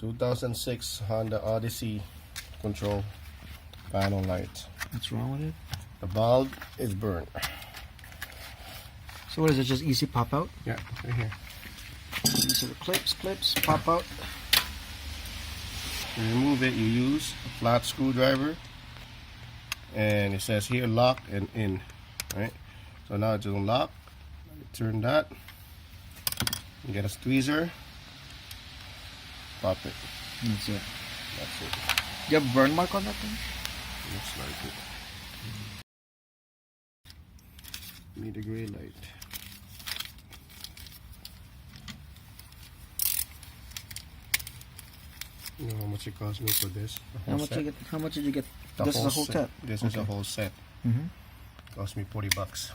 2006 Honda Odyssey control panel light. What's wrong with it? The bulb is burnt. So what is it, just easy pop out? Yeah, right here. These are the clips, pop out. To remove it, you use a flat screwdriver, and it says here lock and in, right? So now it's unlock. Turn that. You get a tweezer. Pop it. That's it. That's it. Do you have a burn mark on that thing? Looks like it. Need a gray light. You know how much it cost me for this? How much did you get? This is a whole set. This is a whole set. Cost me $40.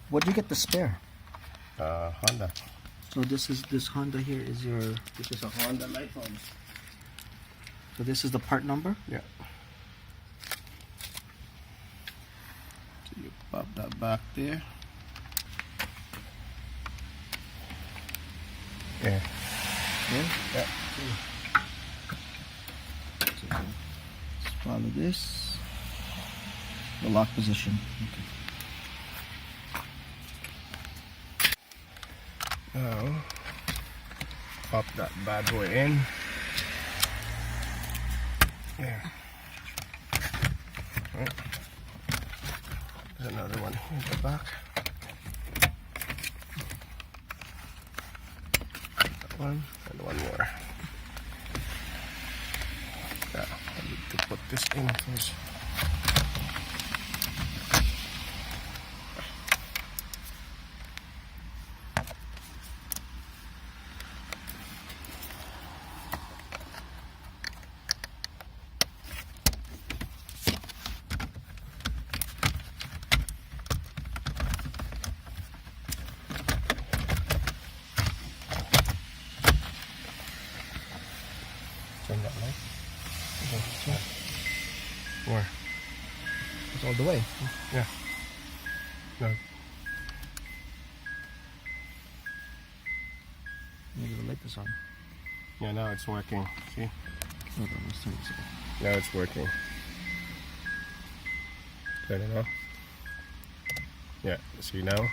What did you get the spare? Honda. So this Honda here is your. This is a Honda light bulb. So this is the part number. Yeah. So you pop that back there. Yeah. Yeah. Yeah. So let's follow this. The lock position. Okay. Now, pop that bad boy in. Yeah. Right. There's another one in the back. That one and one more. Yeah, I need to put this in first. Turn that light. Where? It's all the way. Yeah. No. Maybe the light is on. Yeah, now it's working. See? Hold on, let's turn this off. Now it's working. Turn it off. Yeah, see now? On.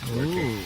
It's working. Ooh.